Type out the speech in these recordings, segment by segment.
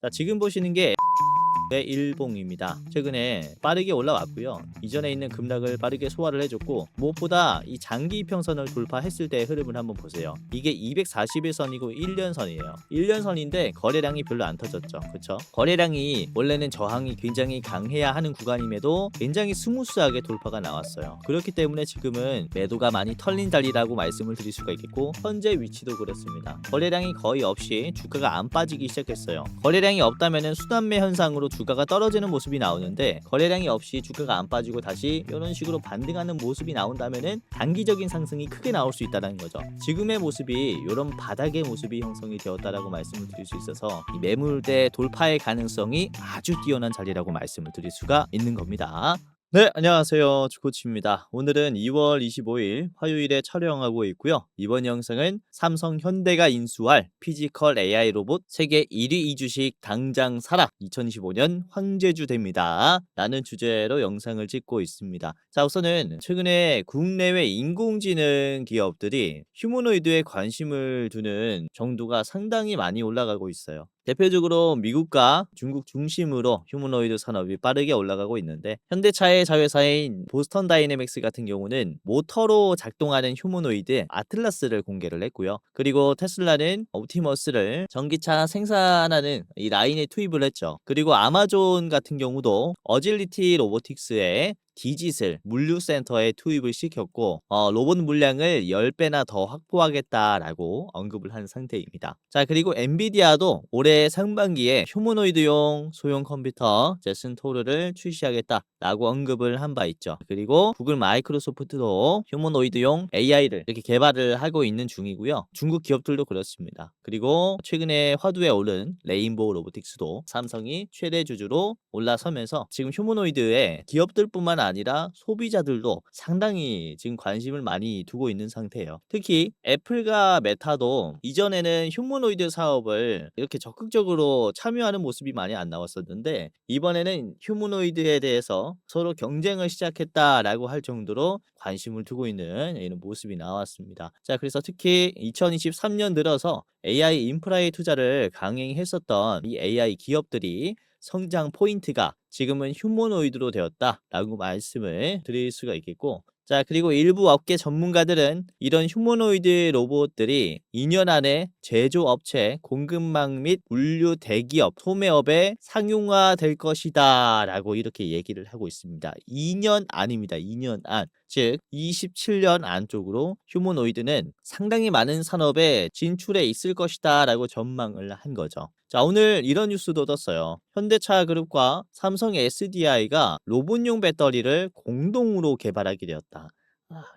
자, 지금 보시는 게 의 일봉입니다. 최근에 빠르게 올라왔고요. 이전에 있는 급락을 빠르게 소화를 해줬고, 무엇보다 이 장기 이평선을 돌파했을 때의 흐름을 한번 보세요. 이게 241선이고 1년선이에요. 1년선인데 거래량이 별로 안 터졌죠. 그쵸? 거래량이 원래는 저항이 굉장히 강해야 하는 구간임에도 굉장히 스무스하게 돌파가 나왔어요. 그렇기 때문에 지금은 매도가 많이 털린 자리라고 말씀을 드릴 수가 있겠고, 현재 위치도 그렇습니다. 거래량이 거의 없이 주가가 안 빠지기 시작했어요. 거래량이 없다면 순환매 현상으로 주가가 떨어지는 모습이 나오는데, 거래량이 없이 주가가 안 빠지고 다시 이런 식으로 반등하는 모습이 나온다면은 단기적인 상승이 크게 나올 수 있다는 거죠. 지금의 모습이 이런 바닥의 모습이 형성이 되었다라고 말씀을 드릴 수 있어서 이 매물대 돌파의 가능성이 아주 뛰어난 자리라고 말씀을 드릴 수가 있는 겁니다. 네, 안녕하세요. 주코치입니다. 오늘은 2월 25일 화요일에 촬영하고 있고요. 이번 영상은 삼성 현대가 인수할 피지컬 AI 로봇 세계 1위 이주식 당장 사라 2025년 황제주 됩니다. 라는 주제로 영상을 찍고 있습니다. 자, 우선은 최근에 국내외 인공지능 기업들이 휴머노이드에 관심을 두는 정도가 상당히 많이 올라가고 있어요. 대표적으로 미국과 중국 중심으로 휴머노이드 산업이 빠르게 올라가고 있는데, 현대차의 자회사인 보스턴 다이내믹스 같은 경우는 모터로 작동하는 휴머노이드 아틀라스를 공개를 했고요. 그리고 테슬라는 옵티머스를 전기차 생산하는 이 라인에 투입을 했죠. 그리고 아마존 같은 경우도 어질리티 로보틱스의 디짓을 물류센터에 투입을 시켰고, 로봇 물량을 10배나 더 확보하겠다라고 언급을 한 상태입니다. 자, 그리고 엔비디아도 올해 상반기에 휴머노이드용 소형 컴퓨터 제슨 토르를 출시하겠다라고 언급을 한 바 있죠. 그리고 구글 마이크로소프트도 휴머노이드용 AI를 이렇게 개발을 하고 있는 중이고요. 중국 기업들도 그렇습니다. 그리고 최근에 화두에 오른 레인보우 로보틱스도 삼성이 최대 주주로 올라서면서 지금 휴머노이드에 기업들뿐만 아니라 소비자들도 상당히 지금 관심을 많이 두고 있는 상태예요. 특히 애플과 메타도 이전에는 휴머노이드 사업을 이렇게 적극적으로 참여하는 모습이 많이 안 나왔었는데, 이번에는 휴머노이드에 대해서 서로 경쟁을 시작했다라고 할 정도로 관심을 두고 있는 이런 모습이 나왔습니다. 자, 그래서 특히 2023년 들어서 AI 인프라의 투자를 강행했었던 이 AI 기업들이 성장 포인트가 지금은 휴머노이드로 되었다라고 말씀을 드릴 수가 있겠고, 자, 그리고 일부 업계 전문가들은 이런 휴머노이드 로봇들이 2년 안에 제조업체, 공급망 및 물류 대기업, 소매업에 상용화될 것이다 라고 이렇게 얘기를 하고 있습니다. 2년 안입니다. 2년 안. 즉 27년 안쪽으로 휴머노이드는 상당히 많은 산업에 진출해 있을 것이다 라고 전망을 한 거죠. 자, 오늘 이런 뉴스도 떴어요. 현대차 그룹과 삼성 SDI가 로봇용 배터리를 공동으로 개발하게 되었다.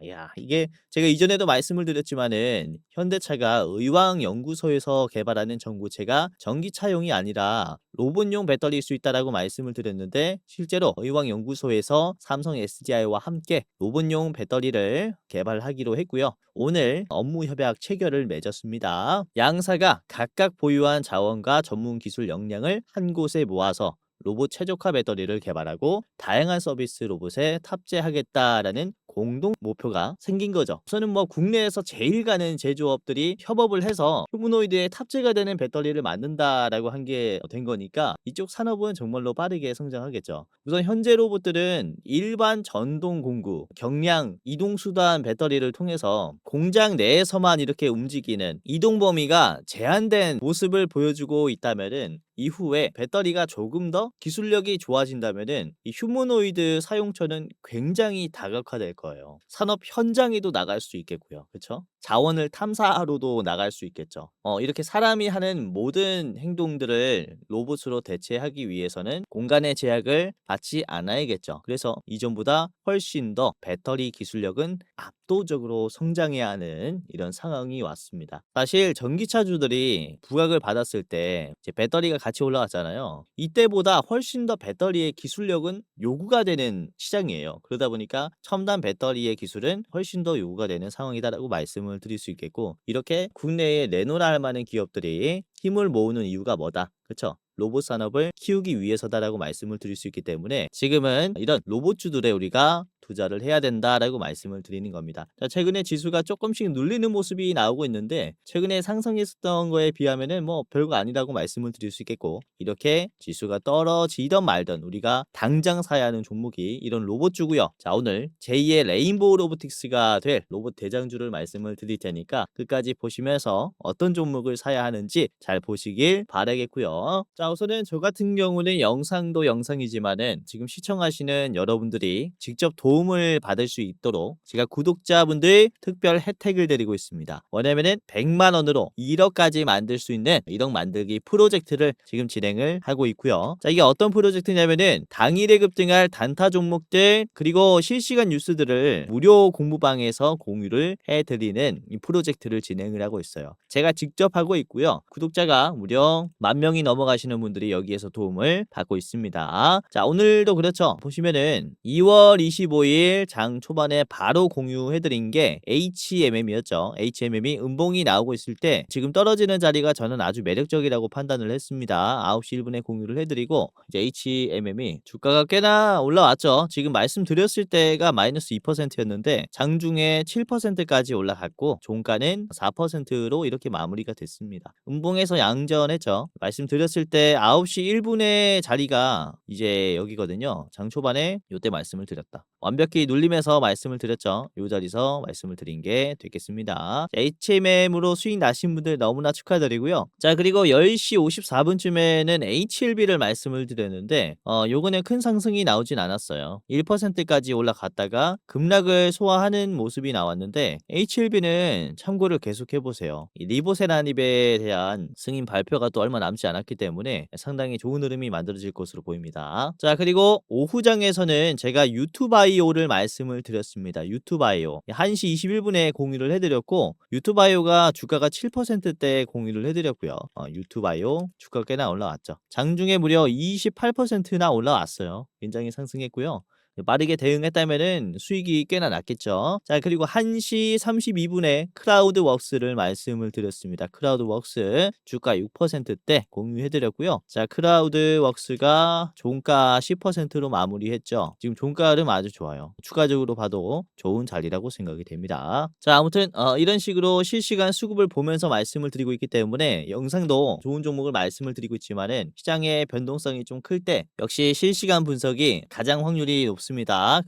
야, 이게 제가 이전에도 말씀을 드렸지만은 현대차가 의왕연구소에서 개발하는 전구체가 전기차용이 아니라 로봇용 배터리일 수 있다라고 말씀을 드렸는데, 실제로 의왕연구소에서 삼성 SDI와 함께 로봇용 배터리를 개발하기로 했고요. 오늘 업무 협약 체결을 맺었습니다. 양사가 각각 보유한 자원과 전문 기술 역량을 한 곳에 모아서 로봇 최적화 배터리를 개발하고 다양한 서비스 로봇에 탑재하겠다라는 공동 목표가 생긴 거죠. 우선은 뭐 국내에서 제일 가는 제조업들이 협업을 해서 휴머노이드에 탑재가 되는 배터리를 만든다라고 한 게 된 거니까 이쪽 산업은 정말로 빠르게 성장하겠죠. 우선 현재 로봇들은 일반 전동 공구, 경량 이동 수단 배터리를 통해서 공장 내에서만 이렇게 움직이는 이동 범위가 제한된 모습을 보여주고 있다면은, 이후에 배터리가 조금 더 기술력이 좋아진다면은 이 휴머노이드 사용처는 굉장히 다각화될 거예요. 산업 현장에도 나갈 수 있겠고요. 그렇죠? 자원을 탐사하러도 나갈 수 있겠죠. 이렇게 사람이 하는 모든 행동들을 로봇으로 대체하기 위해서는 공간의 제약을 받지 않아야겠죠. 그래서 이전보다 훨씬 더 배터리 기술력은 압도적으로 성장해야 하는 이런 상황이 왔습니다. 사실 전기차주들이 부각을 받았을 때 이제 배터리가 같이 올라갔잖아요. 이때보다 훨씬 더 배터리의 기술력은 요구가 되는 시장이에요. 그러다 보니까 첨단 배터리의 기술은 훨씬 더 요구가 되는 상황이다라고 말씀을 드릴 수 있겠고, 이렇게 국내에 내놓으라 할 만한 기업들이 힘을 모으는 이유가 뭐다? 그렇죠? 로봇 산업을 키우기 위해서다라고 말씀을 드릴 수 있기 때문에 지금은 이런 로봇주들에 우리가 투자를 해야 된다라고 말씀을 드리는 겁니다. 자, 최근에 지수가 조금씩 눌리는 모습이 나오고 있는데 최근에 상승했었던 거에 비하면은 뭐 별거 아니라고 말씀을 드릴 수 있겠고, 이렇게 지수가 떨어지던 말던 우리가 당장 사야 하는 종목이 이런 로봇주고요. 자, 오늘 제2의 레인보우 로보틱스가 될 로봇 대장주를 말씀을 드릴 테니까 끝까지 보시면서 어떤 종목을 사야 하는지 잘 보시길 바라겠고요. 자, 우선은 저 같은 경우는 영상도 영상이지만은 지금 시청하시는 여러분들이 직접 도움을 받을 수 있도록 제가 구독자분들 특별 혜택을 드리고 있습니다. 뭐냐면은 100만 원으로 1억까지 만들 수 있는 1억 만들기 프로젝트를 지금 진행을 하고 있고요. 자, 이게 어떤 프로젝트냐면은 당일에 급등할 단타 종목들 그리고 실시간 뉴스들을 무료 공부방에서 공유를 해드리는 이 프로젝트를 진행을 하고 있어요. 제가 직접 하고 있고요. 구독자가 무려 10,000명이 넘어가시는 분들이 여기에서 도움을 받고 있습니다. 자, 오늘도 그렇죠. 보시면은 2월 25일 장 초반에 바로 공유해드린 게 HMM이었죠. HMM이 음봉이 나오고 있을 때 지금 떨어지는 자리가 저는 아주 매력적이라고 판단을 했습니다. 9시 1분에 공유를 해드리고 이제 HMM이 주가가 꽤나 올라왔죠. 지금 말씀드렸을 때가 마이너스 2%였는데 장중에 7%까지 올라갔고 종가는 4%로 이렇게 마무리가 됐습니다. 음봉에서 양전했죠. 말씀드렸을 때 9시 1분의 자리가 이제 여기거든요. 장 초반에 요때 말씀을 드렸다. 완벽히 눌리면서 말씀을 드렸죠. 요 자리에서 말씀을 드린 게 되겠습니다. HMM으로 수익 나신 분들 너무나 축하드리고요. 자, 그리고 10시 54분쯤에는 HLB를 말씀을 드렸는데 요거는 큰 상승이 나오진 않았어요. 1%까지 올라갔다가 급락을 소화하는 모습이 나왔는데 HLB는 참고를 계속 해보세요. 이 리보세라닙에 대한 승인 발표가 또 얼마 남지 않았기 때문에 상당히 좋은 흐름이 만들어질 것으로 보입니다. 자, 그리고 오후장에서는 제가 유튜바이오를 말씀을 드렸습니다. 유튜바이오 1시 21분에 공유를 해드렸고 유튜바이오가 주가가 7%대 공유를 해드렸고요. 유튜바이오 주가 꽤나 올라왔죠. 장중에 무려 28%나 올라왔어요. 굉장히 상승했고요. 빠르게 대응했다면은 수익이 꽤나 났겠죠. 자, 그리고 1시 32분에 크라우드웍스를 말씀을 드렸습니다. 크라우드웍스 주가 6%대 공유해드렸고요. 자, 크라우드웍스가 종가 10%로 마무리했죠. 지금 종가 흐름 아주 좋아요. 추가적으로 봐도 좋은 자리라고 생각이 됩니다. 자, 아무튼 이런 식으로 실시간 수급을 보면서 말씀을 드리고 있기 때문에 영상도 좋은 종목을 말씀을 드리고 있지만은 시장의 변동성이 좀 클 때 역시 실시간 분석이 가장 확률이 높습니다.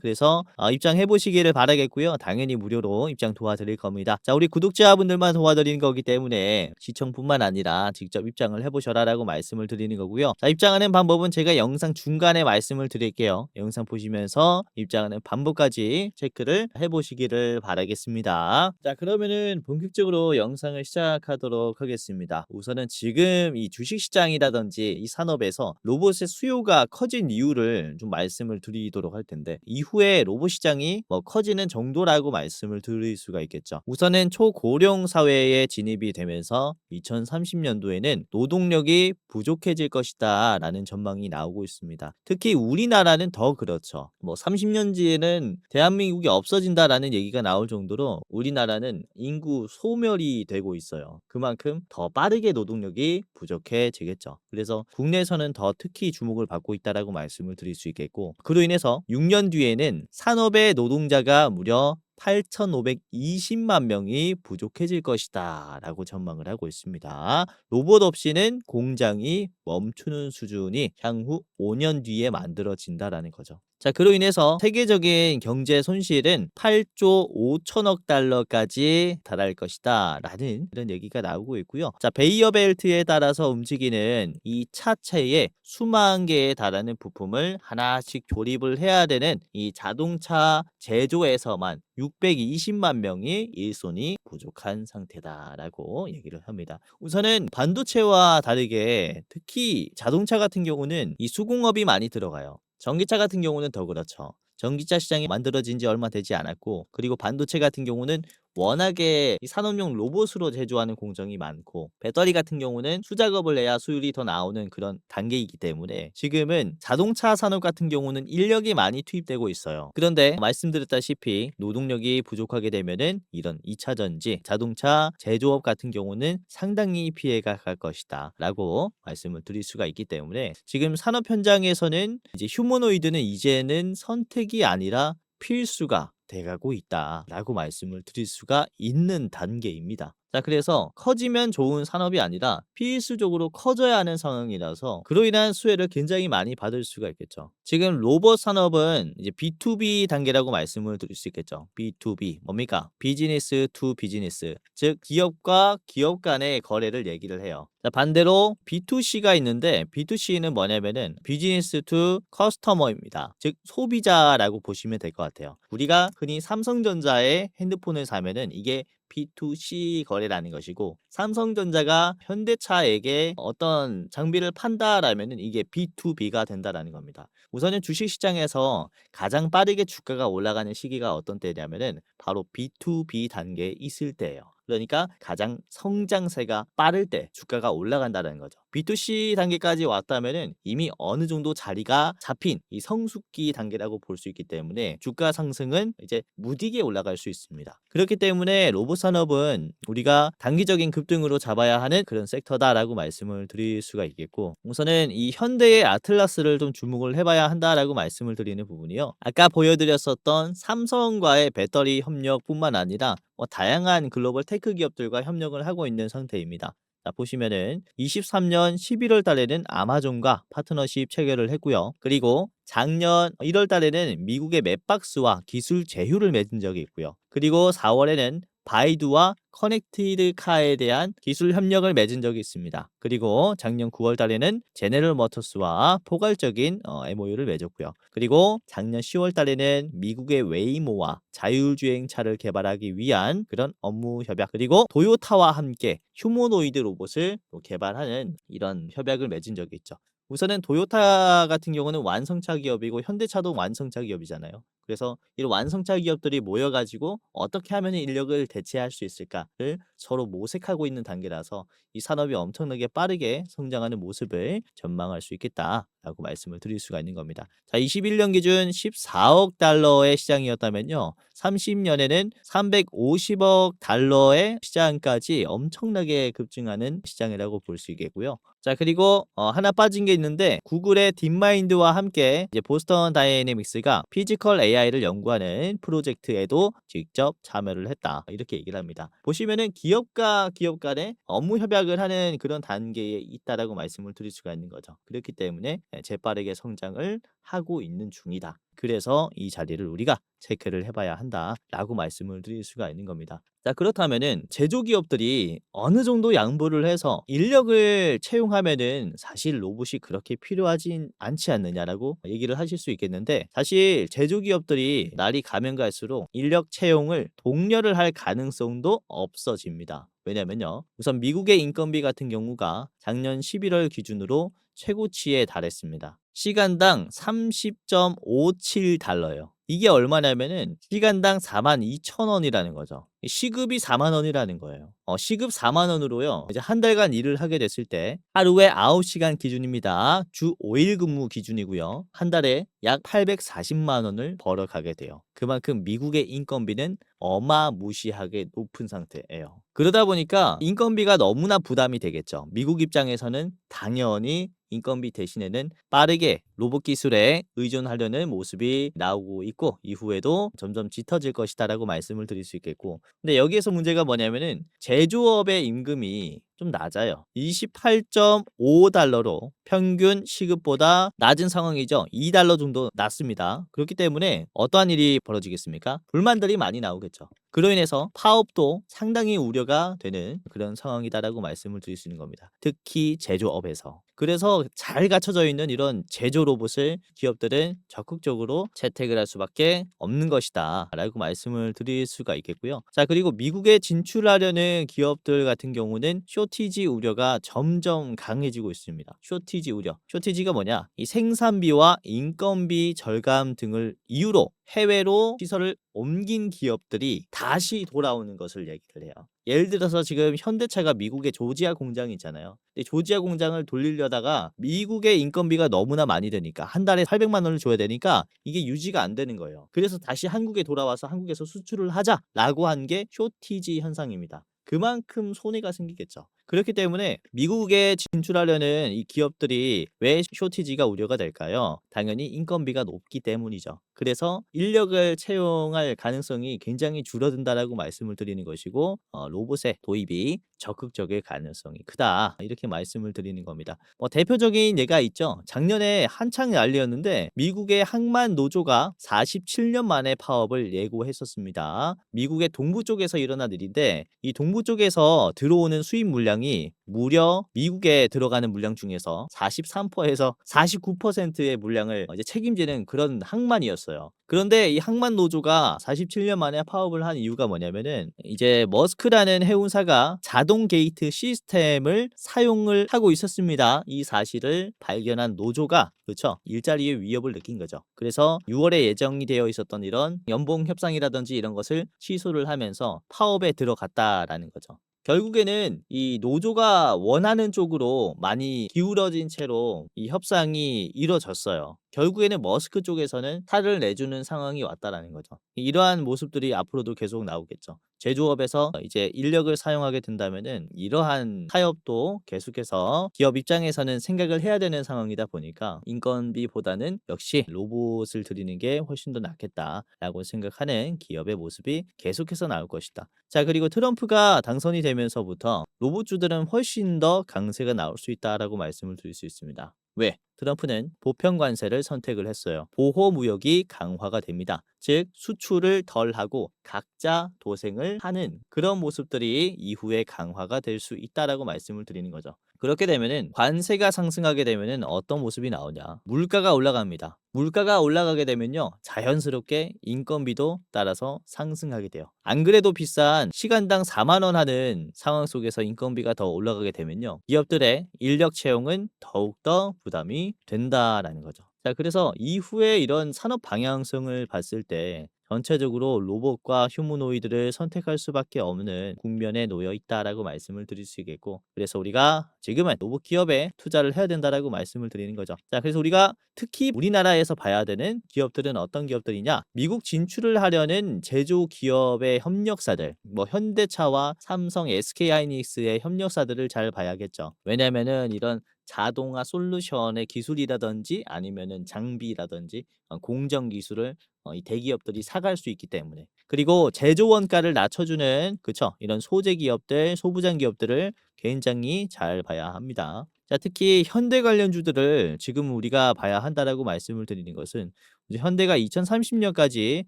그래서 입장해 보시기를 바라겠고요. 당연히 무료로 입장 도와드릴 겁니다. 자, 우리 구독자분들만 도와드리는 거기 때문에 시청뿐만 아니라 직접 입장을 해보셔라라고 말씀을 드리는 거고요. 자, 입장하는 방법은 제가 영상 중간에 말씀을 드릴게요. 영상 보시면서 입장하는 방법까지 체크를 해보시기를 바라겠습니다. 자, 그러면은 본격적으로 영상을 시작하도록 하겠습니다. 우선은 지금 이 주식시장이라든지 이 산업에서 로봇의 수요가 커진 이유를 좀 말씀을 드리도록 할 텐데 이후에 로봇 시장이 뭐 커지는 정도라고 말씀을 드릴 수가 있겠죠. 우선은 초고령 사회에 진입이 되면서 2030년도에는 노동력이 부족해질 것이다 라는 전망이 나오고 있습니다. 특히 우리나라는 더 그렇죠. 뭐 30년 뒤에는 대한민국이 없어진다라는 얘기가 나올 정도로 우리나라는 인구 소멸이 되고 있어요. 그만큼 더 빠르게 노동력이 부족해지겠죠. 그래서 국내에서는 더 특히 주목을 받고 있다라고 말씀을 드릴 수 있겠고, 그로 인해서 6년 뒤에는 산업의 노동자가 무려 8,520만 명이 부족해질 것이다 라고 전망을 하고 있습니다. 로봇 없이는 공장이 멈추는 수준이 향후 5년 뒤에 만들어진다라는 거죠. 자, 그로 인해서 세계적인 경제 손실은 8조 5천억 달러까지 달할 것이다 라는 이런 얘기가 나오고 있고요. 자, 베이어 벨트에 따라서 움직이는 이 차체에 수만 개에 달하는 부품을 하나씩 조립을 해야 되는 이 자동차 제조에서만 620만 명이 일손이 부족한 상태다라고 얘기를 합니다. 우선은 반도체와 다르게 특히 자동차 같은 경우는 이 수공업이 많이 들어가요. 전기차 같은 경우는 더 그렇죠. 전기차 시장이 만들어진 지 얼마 되지 않았고, 그리고 반도체 같은 경우는 워낙에 이 산업용 로봇으로 제조하는 공정이 많고 배터리 같은 경우는 수작업을 해야 수율이 더 나오는 그런 단계이기 때문에 지금은 자동차 산업 같은 경우는 인력이 많이 투입되고 있어요. 그런데 말씀드렸다시피 노동력이 부족하게 되면은 이런 2차 전지, 자동차 제조업 같은 경우는 상당히 피해가 갈 것이다 라고 말씀을 드릴 수가 있기 때문에 지금 산업 현장에서는 이제 휴머노이드는 이제는 선택이 아니라 필수가 돼가고 있다라고 말씀을 드릴 수가 있는 단계입니다. 자, 그래서 커지면 좋은 산업이 아니라 필수적으로 커져야 하는 상황이라서 그로 인한 수혜를 굉장히 많이 받을 수가 있겠죠. 지금 로봇 산업은 이제 B2B 단계라고 말씀을 드릴 수 있겠죠. B2B 뭡니까? 비즈니스 투 비즈니스, 즉 기업과 기업 간의 거래를 얘기를 해요. 자, 반대로 B2C가 있는데 B2C는 뭐냐면은 비즈니스 투 커스터머입니다. 즉 소비자라고 보시면 될 것 같아요. 우리가 흔히 삼성전자의 핸드폰을 사면은 이게 B2C 거래라는 것이고 삼성전자가 현대차에게 어떤 장비를 판다라면은 이게 B2B가 된다라는 겁니다. 우선은 주식시장에서 가장 빠르게 주가가 올라가는 시기가 어떤 때냐면은 바로 B2B 단계에 있을 때예요. 그러니까 가장 성장세가 빠를 때 주가가 올라간다는 거죠. B2C 단계까지 왔다면은 이미 어느 정도 자리가 잡힌 이 성숙기 단계라고 볼 수 있기 때문에 주가 상승은 이제 무디게 올라갈 수 있습니다. 그렇기 때문에 로봇 산업은 우리가 단기적인 급등으로 잡아야 하는 그런 섹터다라고 말씀을 드릴 수가 있겠고 우선은 이 현대의 아틀라스를 좀 주목을 해봐야 한다라고 말씀을 드리는 부분이요. 아까 보여드렸었던 삼성과의 배터리 협력뿐만 아니라 다양한 글로벌 테크 기업들과 협력을 하고 있는 상태입니다. 자, 보시면은 23년 11월 달에는 아마존과 파트너십 체결을 했고요. 그리고 작년 1월 달에는 미국의 맵박스와 기술 제휴를 맺은 적이 있고요. 그리고 4월에는 바이두와 커넥티드 카에 대한 기술 협력을 맺은 적이 있습니다. 그리고 작년 9월 달에는 제네럴 모터스와 포괄적인 MOU를 맺었고요. 그리고 작년 10월 달에는 미국의 웨이모와 자율주행차를 개발하기 위한 그런 업무 협약 그리고 도요타와 함께 휴머노이드 로봇을 또 개발하는 이런 협약을 맺은 적이 있죠. 우선은 도요타 같은 경우는 완성차 기업이고 현대차도 완성차 기업이잖아요. 그래서 이런 완성차 기업들이 모여가지고 어떻게 하면 인력을 대체할 수 있을까를 서로 모색하고 있는 단계라서 이 산업이 엄청나게 빠르게 성장하는 모습을 전망할 수 있겠다라고 말씀을 드릴 수가 있는 겁니다. 자, 21년 기준 14억 달러의 시장이었다면요. 30년에는 350억 달러의 시장까지 엄청나게 급증하는 시장이라고 볼 수 있겠고요. 자, 그리고 하나 빠진 게 있는데 구글의 딥마인드와 함께 이제 보스턴 다이내믹스가 피지컬 AI를 연구하는 프로젝트에도 직접 참여를 했다. 이렇게 얘기를 합니다. 보시면은 기업과 기업 간에 업무 협약을 하는 그런 단계에 있다라고 말씀을 드릴 수가 있는 거죠. 그렇기 때문에 재빠르게 성장을 하고 있는 중이다. 그래서 이 자리를 우리가 체크를 해봐야 한다라고 말씀을 드릴 수가 있는 겁니다. 자, 그렇다면은 제조기업들이 어느 정도 양보를 해서 인력을 채용하면은 사실 로봇이 그렇게 필요하진 않지 않느냐라고 얘기를 하실 수 있겠는데 사실 제조기업들이 날이 가면 갈수록 인력 채용을 독려를 할 가능성도 없어집니다. 왜냐면요. 우선 미국의 인건비 같은 경우가 작년 11월 기준으로 최고치에 달했습니다. 시간당 30.57달러예요. 이게 얼마냐면은 시간당 42,000원이라는 거죠. 시급이 4만 원이라는 거예요. 시급 4만 원으로요. 이제 한 달간 일을 하게 됐을 때 하루에 9시간 기준입니다. 주 5일 근무 기준이고요. 한 달에 약 840만 원을 벌어가게 돼요. 그만큼 미국의 인건비는 어마무시하게 높은 상태예요. 그러다 보니까 인건비가 너무나 부담이 되겠죠. 미국 입장에서는 당연히 인건비 대신에는 빠르게 로봇 기술에 의존하려는 모습이 나오고 있고 이후에도 점점 짙어질 것이다라고 말씀을 드릴 수 있겠고 근데 여기에서 문제가 뭐냐면은 제조업의 임금이 좀 낮아요. 28.5달러로 평균 시급보다 낮은 상황이죠. 2달러 정도 낮습니다. 그렇기 때문에 어떠한 일이 벌어지겠습니까? 불만들이 많이 나오겠죠. 그로 인해서 파업도 상당히 우려가 되는 그런 상황이다라고 말씀을 드릴 수 있는 겁니다. 특히 제조업에서. 그래서 잘 갖춰져 있는 이런 제조 로봇을 기업들은 적극적으로 채택을 할 수밖에 없는 것이다 라고 말씀을 드릴 수가 있겠고요. 자, 그리고 미국에 진출하려는 기업들 같은 경우는 쇼티지 우려가 점점 강해지고 있습니다. 쇼티지 우려. 쇼티지가 뭐냐? 이 생산비와 인건비 절감 등을 이유로 해외로 시설을 옮긴 기업들이 다시 돌아오는 것을 얘기를 해요. 예를 들어서 지금 현대차가 미국의 조지아 공장이 있잖아요. 근데 조지아 공장을 돌리려다가 미국의 인건비가 너무나 많이 드니까 한 달에 800만 원을 줘야 되니까 이게 유지가 안 되는 거예요. 그래서 다시 한국에 돌아와서 한국에서 수출을 하자라고 한 게 쇼티지 현상입니다. 그만큼 손해가 생기겠죠. 그렇기 때문에 미국에 진출하려는 이 기업들이 왜 쇼티지가 우려가 될까요? 당연히 인건비가 높기 때문이죠. 그래서 인력을 채용할 가능성이 굉장히 줄어든다라고 말씀을 드리는 것이고 로봇의 도입이 적극적일 가능성이 크다 이렇게 말씀을 드리는 겁니다. 대표적인 예가 있죠. 작년에 한창 난리였는데 미국의 항만 노조가 47년 만에 파업을 예고했었습니다. 미국의 동부 쪽에서 일어난 일인데 이 동부 쪽에서 들어오는 수입 물량이 무려 미국에 들어가는 물량 중에서 43%에서 49%의 물량을 이제 책임지는 그런 항만이었어요. 그런데 이 항만 노조가 47년 만에 파업을 한 이유가 뭐냐면은 이제 머스크라는 해운사가 자동 게이트 시스템을 사용을 하고 있었습니다. 이 사실을 발견한 노조가 그렇죠. 일자리의 위협을 느낀 거죠. 그래서 6월에 예정이 되어 있었던 이런 연봉 협상이라든지 이런 것을 취소를 하면서 파업에 들어갔다라는 거죠. 결국에는 이 노조가 원하는 쪽으로 많이 기울어진 채로 이 협상이 이뤄졌어요. 결국에는 머스크 쪽에서는 탈을 내주는 상황이 왔다라는 거죠. 이러한 모습들이 앞으로도 계속 나오겠죠. 제조업에서 이제 인력을 사용하게 된다면은 이러한 타협도 계속해서 기업 입장에서는 생각을 해야 되는 상황이다 보니까 인건비보다는 역시 로봇을 들이는 게 훨씬 더 낫겠다라고 생각하는 기업의 모습이 계속해서 나올 것이다. 자, 그리고 트럼프가 당선이 되면서부터 로봇주들은 훨씬 더 강세가 나올 수 있다라고 말씀을 드릴 수 있습니다. 왜? 트럼프는 보편 관세를 선택을 했어요. 보호 무역이 강화가 됩니다. 즉 수출을 덜 하고 각자 도생을 하는 그런 모습들이 이후에 강화가 될 수 있다라고 말씀을 드리는 거죠. 그렇게 되면은 관세가 상승하게 되면은 어떤 모습이 나오냐? 물가가 올라갑니다. 물가가 올라가게 되면요. 자연스럽게 인건비도 따라서 상승하게 돼요. 안 그래도 비싼 시간당 4만 원 하는 상황 속에서 인건비가 더 올라가게 되면요. 기업들의 인력 채용은 더욱더 부담이 된다라는 거죠. 자, 그래서 이후에 이런 산업 방향성을 봤을 때 전체적으로 로봇과 휴머노이드를 선택할 수밖에 없는 국면에 놓여 있다라고 말씀을 드릴 수 있겠고, 그래서 우리가 지금은 로봇 기업에 투자를 해야 된다라고 말씀을 드리는 거죠. 자, 그래서 우리가 특히 우리나라에서 봐야 되는 기업들은 어떤 기업들이냐? 미국 진출을 하려는 제조 기업의 협력사들, 현대차와 삼성, SK하이닉스의 협력사들을 잘 봐야겠죠. 왜냐면은 이런 자동화 솔루션의 기술이라든지 아니면은 장비라든지 공정 기술을 이 대기업들이 사갈 수 있기 때문에, 그리고 제조 원가를 낮춰주는 그쵸 이런 소재 기업들, 소부장 기업들을 굉장히 잘 봐야 합니다. 자, 특히 현대 관련주들을 지금 우리가 봐야 한다라고 말씀을 드리는 것은 이제 현대가 2030년까지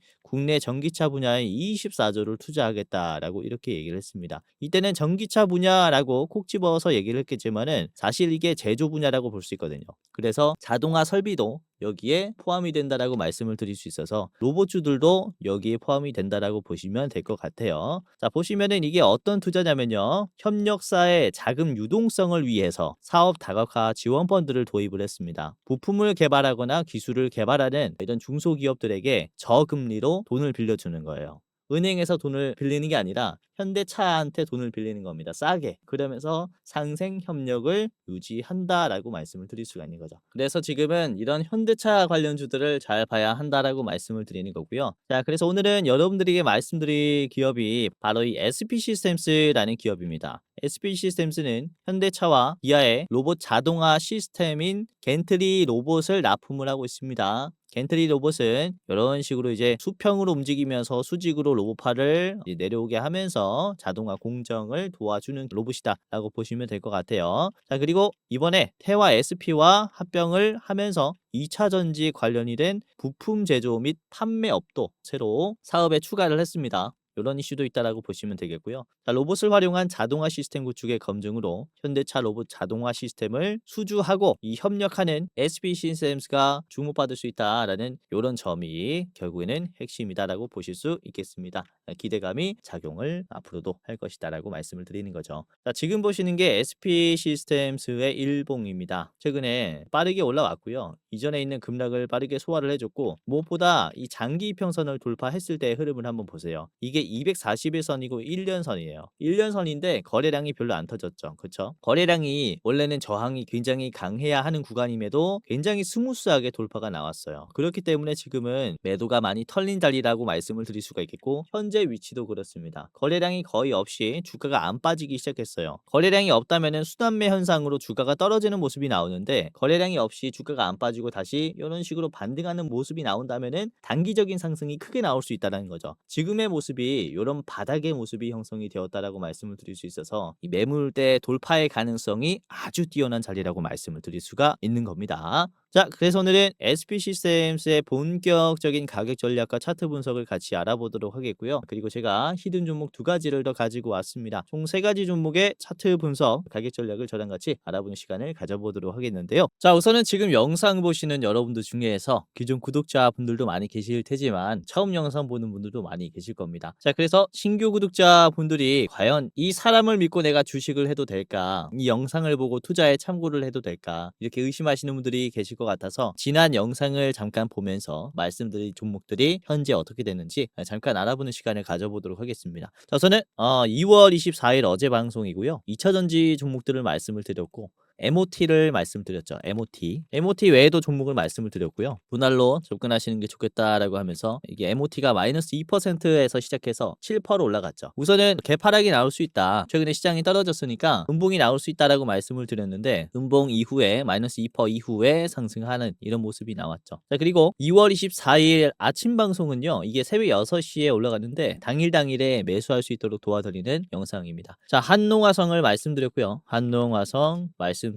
국내 전기차 분야에 24조를 투자하겠다라고 이렇게 얘기를 했습니다. 이때는 전기차 분야라고 콕 집어서 얘기를 했겠지만은 사실 이게 제조 분야라고 볼 수 있거든요. 그래서 자동화 설비도 여기에 포함이 된다라고 말씀을 드릴 수 있어서 로봇주들도 여기에 포함이 된다라고 보시면 될 것 같아요. 자, 보시면은 이게 어떤 투자냐면요. 협력사의 자금 유동성을 위해서 사업 다각화 지원 펀드를 도입을 했습니다. 부품을 개발하거나 기술을 개발하는 이런 중소기업들에게 저금리로 돈을 빌려주는 거예요. 은행에서 돈을 빌리는 게 아니라 현대차한테 돈을 빌리는 겁니다. 싸게. 그러면서 상생 협력을 유지한다라고 말씀을 드릴 수가 있는 거죠. 그래서 지금은 이런 현대차 관련주들을 잘 봐야 한다라고 말씀을 드리는 거고요. 자, 그래서 오늘은 여러분들에게 말씀드릴 기업이 바로 이 SP 시스템스라는 기업입니다. SP 시스템스는 현대차와 기아의 로봇 자동화 시스템인 겐트리 로봇을 납품을 하고 있습니다. 겐트리 로봇은 이런 식으로 이제 수평으로 움직이면서 수직으로 로봇파를 내려오게 하면서 자동화 공정을 도와주는 로봇이다라고 보시면 될 것 같아요. 자, 그리고 이번에 태와 SP와 합병을 하면서 2차 전지 관련이 된 부품 제조 및 판매업도 새로 사업에 추가를 했습니다. 이런 이슈도 있다라고 보시면 되겠고요. 자, 로봇을 활용한 자동화 시스템 구축의 검증으로 현대차 로봇 자동화 시스템을 수주하고 이 협력하는 SP 시스템스가 주목받을 수 있다라는 이런 점이 결국에는 핵심이다라고 보실 수 있겠습니다. 기대감이 작용을 앞으로도 할 것이다라고 말씀을 드리는 거죠. 자, 지금 보시는 게 SP 시스템스의 일봉입니다. 최근에 빠르게 올라왔고요. 이전에 있는 급락을 빠르게 소화를 해줬고 무엇보다 이 장기 이평선을 돌파했을 때의 흐름을 한번 보세요. 이게 241선이고 1년선이에요. 1년선인데 거래량이 별로 안 터졌죠. 그렇죠? 거래량이 원래는 저항이 굉장히 강해야 하는 구간임에도 굉장히 스무스하게 돌파가 나왔어요. 그렇기 때문에 지금은 매도가 많이 털린 자리라고 말씀을 드릴 수가 있겠고 현재 위치도 그렇습니다. 거래량이 거의 없이 주가가 안 빠지기 시작했어요. 거래량이 없다면은 순환매 현상으로 주가가 떨어지는 모습이 나오는데 거래량이 없이 주가가 안 빠지고 다시 이런 식으로 반등하는 모습이 나온다면은 단기적인 상승이 크게 나올 수 있다는 거죠. 지금의 모습이 이런 바닥의 모습이 형성이 되었다라고 말씀을 드릴 수 있어서 이 매물대 돌파의 가능성이 아주 뛰어난 자리라고 말씀을 드릴 수가 있는 겁니다. 자, 그래서 오늘은 SP 시스템스의 본격적인 가격 전략과 차트 분석을 같이 알아보도록 하겠고요. 그리고 제가 히든 종목 2가지를 더 가지고 왔습니다. 총 3가지 종목의 차트 분석, 가격 전략을 저랑 같이 알아보는 시간을 가져보도록 하겠는데요. 자, 우선은 지금 영상 보시는 여러분들 중에서 기존 구독자분들도 많이 계실 테지만 처음 영상 보는 분들도 많이 계실 겁니다. 자, 그래서 신규 구독자분들이 과연 이 사람을 믿고 내가 주식을 해도 될까? 이 영상을 보고 투자에 참고를 해도 될까? 이렇게 의심하시는 분들이 계실 것 같아서 지난 영상을 잠깐 보면서 말씀드린 종목들이 현재 어떻게 되는지 잠깐 알아보는 시간을 가져보도록 하겠습니다. 자, 우선은 2월 24일 어제 방송이고요. 2차전지 종목들을 말씀을 드렸고 MOT를 말씀드렸죠. MOT 외에도 종목을 말씀을 드렸고요. 분할로 접근하시는 게 좋겠다라고 하면서 이게 MOT가 마이너스 2%에서 시작해서 7% 올라갔죠. 우선은 개파락이 나올 수 있다. 최근에 시장이 떨어졌으니까 음봉이 나올 수 있다라고 말씀을 드렸는데 음봉 이후에 마이너스 2% 이후에 상승하는 이런 모습이 나왔죠. 자, 그리고 2월 24일 아침 방송은요. 이게 새벽 6시에 올라갔는데 당일에 매수할 수 있도록 도와드리는 영상입니다. 자, 한농화성을 말씀드렸고요. 한농화성 말씀드리고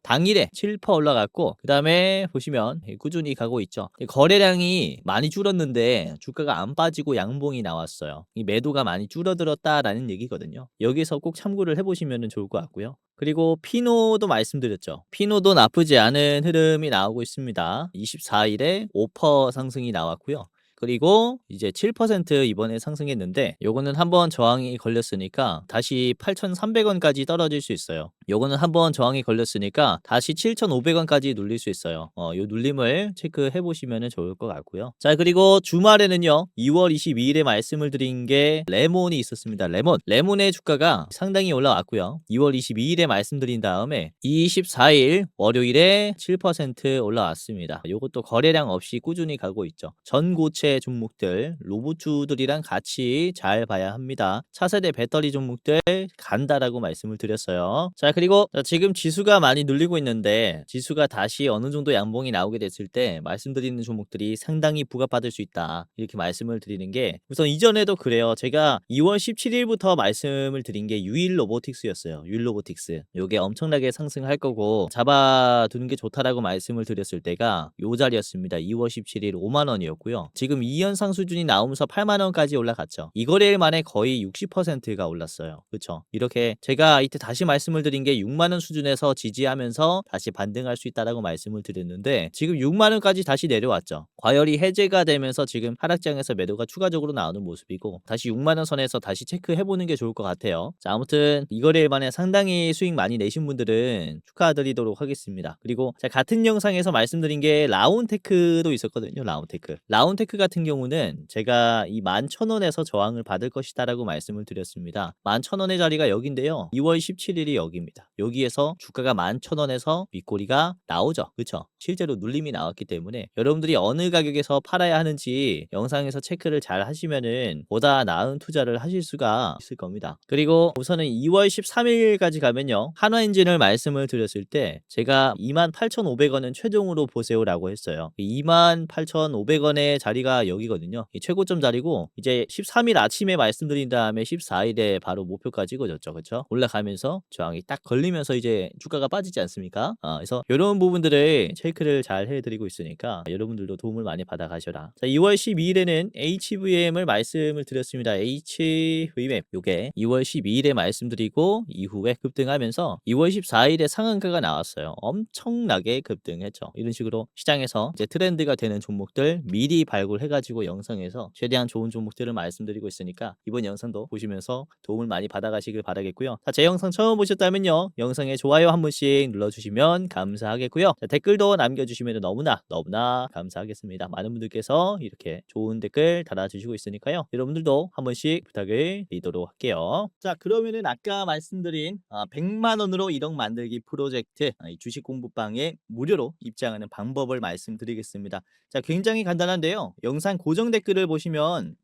당일에 7% 올라갔고 그 다음에 보시면 꾸준히 가고 있죠. 거래량이 많이 줄었는데 주가가 안 빠지고 양봉이 나왔어요. 이 매도가 많이 줄어들었다라는 얘기거든요. 여기서 꼭 참고를 해보시면 좋을 것 같고요. 그리고 피노도 말씀드렸죠. 피노도 나쁘지 않은 흐름이 나오고 있습니다. 24일에 5% 상승이 나왔고요. 그리고 이제 7% 이번에 상승했는데 요거는 한번 저항이 걸렸으니까 다시 8,300원까지 떨어질 수 있어요. 요거는 한번 저항이 걸렸으니까 다시 7,500원까지 눌릴 수 있어요. 요 눌림을 체크해 보시면 좋을 것 같고요. 자, 그리고 주말에는요. 2월 22일에 말씀을 드린 게 레몬이 있었습니다. 레몬의 주가가 상당히 올라왔고요. 2월 22일에 말씀드린 다음에 24일 월요일에 7% 올라왔습니다. 요것도 거래량 없이 꾸준히 가고 있죠. 전고체 종목들, 로봇주들이랑 같이 잘 봐야 합니다. 차세대 배터리 종목들 간다라고 말씀을 드렸어요. 자, 그리고 지금 지수가 많이 눌리고 있는데 지수가 다시 어느 정도 양봉이 나오게 됐을 때 말씀드리는 종목들이 상당히 부각받을 수 있다. 이렇게 말씀을 드리는 게 우선 이전에도 그래요. 제가 2월 17일부터 말씀을 드린 게 유일 로보틱스였어요. 유일 로보틱스. 요게 엄청나게 상승할 거고 잡아두는 게 좋다라고 말씀을 드렸을 때가 요 자리였습니다. 2월 17일 5만 원이었고요. 지금 2연상 수준이 나오면서 8만 원까지 올라갔죠. 이 거래일 만에 거의 60%가 올랐어요. 그렇죠? 이렇게 제가 이때 다시 말씀을 드린 게 6만 원 수준에서 지지하면서 다시 반등할 수 있다라고 말씀을 드렸는데 지금 6만 원까지 다시 내려왔죠. 과열이 해제가 되면서 지금 하락장에서 매도가 추가적으로 나오는 모습이고 다시 6만 원 선에서 다시 체크해 보는 게 좋을 것 같아요. 자, 아무튼 이 거래일 만에 상당히 수익 많이 내신 분들은 축하드리도록 하겠습니다. 그리고 제가 같은 영상에서 말씀드린 게 라운테크도 있었거든요. 라운테크 같은 경우는 제가 이 11,000원에서 저항을 받을 것이다라고 말씀을 드렸습니다. 11,000원의 자리가 여기인데요. 2월 17일이 여기입니다. 여기에서 주가가 11,000원에서 윗꼬리가 나오죠. 그렇죠? 실제로 눌림이 나왔기 때문에 여러분들이 어느 가격에서 팔아야 하는지 영상에서 체크를 잘 하시면은 보다 나은 투자를 하실 수가 있을 겁니다. 그리고 우선은 2월 13일까지 가면요. 한화엔진을 말씀을 드렸을 때 제가 28,500원은 최종으로 보세요라고 했어요. 28,500원의 자리가 자리가 여기거든요. 이 최고점 자리고 이제 13일 아침에 말씀드린 다음에 14일에 바로 목표가 찍어졌죠. 그쵸? 올라가면서 저항이 딱 걸리면서 이제 주가가 빠지지 않습니까? 그래서 요런 부분들을 체크를 잘 해 드리고 있으니까 여러분들도 도움을 많이 받아 가셔라. 자, 2월 12일에는 HVM을 말씀을 드렸습니다. HVM 요게 2월 12일에 말씀드리고 이후에 급등하면서 2월 14일에 상한가가 나왔어요. 엄청나게 급등했죠. 이런 식으로 시장에서 이제 트렌드가 되는 종목들 미리 발굴해 가지고 영상에서 최대한 좋은 종목들을 말씀드리고 있으니까 이번 영상도 보시면서 도움을 많이 받아 가시길 바라겠고요. 자, 제 영상 처음 보셨다면요. 영상에 좋아요 한 번씩 눌러 주시면 감사하겠고요. 자, 댓글도 남겨 주시면 너무나 감사하겠습니다. 많은 분들께서 이렇게 좋은 댓글 달아 주시고 있으니까요. 여러분들도 한 번씩 부탁을 드리도록 할게요. 자, 그러면은 아까 말씀드린 100만 원으로 1억 만들기 프로젝트 이 주식 공부방에 무료로 입장하는 방법을 말씀드리겠습니다. 자, 굉장히 간단한데요. 영상 고정 댓글을 보시면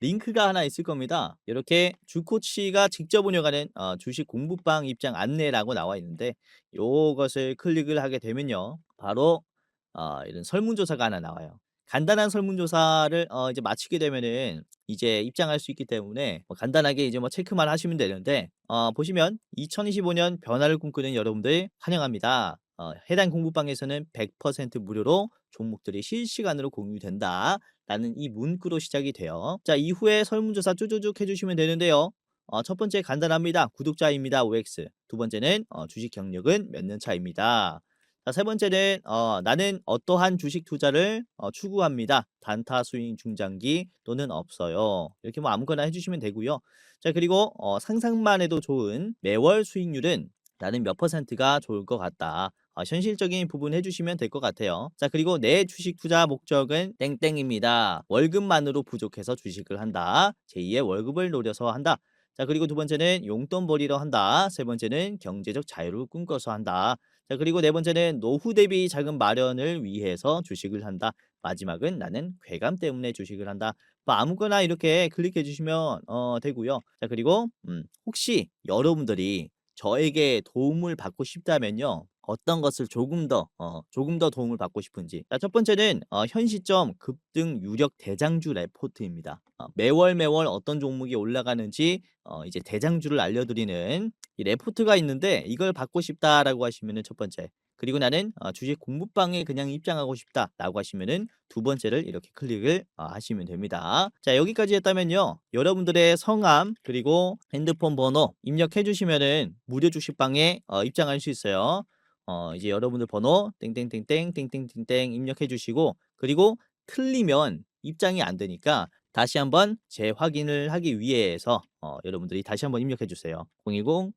링크가 하나 있을 겁니다. 이렇게 주코치가 직접 운영하는 주식 공부방 입장 안내라고 나와 있는데 요것을 클릭을 하게 되면요. 바로 이런 설문조사가 하나 나와요. 간단한 설문조사를 이제 마치게 되면은 이제 입장할 수 있기 때문에 뭐 간단하게 이제 뭐 체크만 하시면 되는데 보시면 2025년 변화를 꿈꾸는 여러분들 환영합니다. 해당 공부방에서는 100% 무료로 종목들이 실시간으로 공유된다. 라는 이 문구로 시작이 돼요. 자, 이후에 설문조사 쭈쭈쭉 해주시면 되는데요. 첫 번째 간단합니다. 구독자입니다. OX. 두 번째는 주식 경력은 몇 년 차입니다. 자, 세 번째는 나는 어떠한 주식 투자를 추구합니다. 단타 스윙 중장기 또는 없어요. 이렇게 뭐 아무거나 해주시면 되고요. 자, 그리고 상상만 해도 좋은 매월 수익률은 나는 몇 퍼센트가 좋을 것 같다. 현실적인 부분 해주시면 될 것 같아요. 자, 그리고 내 주식 투자 목적은 땡땡입니다. 월급만으로 부족해서 주식을 한다. 제2의 월급을 노려서 한다. 자, 그리고 두 번째는 용돈 벌이러 한다. 세 번째는 경제적 자유를 꿈꿔서 한다. 자, 그리고 네 번째는 노후 대비 자금 마련을 위해서 주식을 한다. 마지막은 나는 괴감 때문에 주식을 한다. 뭐 아무거나 이렇게 클릭해 주시면 되고요. 자, 그리고 혹시 여러분들이 저에게 도움을 받고 싶다면요. 어떤 것을 조금 더 도움을 받고 싶은지. 자, 첫 번째는 현 시점 급등 유력 대장주 레포트입니다. 매월 어떤 종목이 올라가는지 이제 대장주를 알려드리는 이 레포트가 있는데 이걸 받고 싶다라고 하시면은 첫 번째. 그리고 나는 주식 공부방에 그냥 입장하고 싶다라고 하시면은 두 번째를 이렇게 클릭을 하시면 됩니다. 자, 여기까지 했다면요. 여러분들의 성함 그리고 핸드폰 번호 입력해 주시면은 무료 주식방에 입장할 수 있어요. 이제 여러분들 번호 땡땡땡땡 땡땡땡땡 입력해 주시고 그리고 틀리면 입장이 안 되니까 다시 한번 재확인을 하기 위해서 여러분들이 다시 한번 입력해 주세요. 010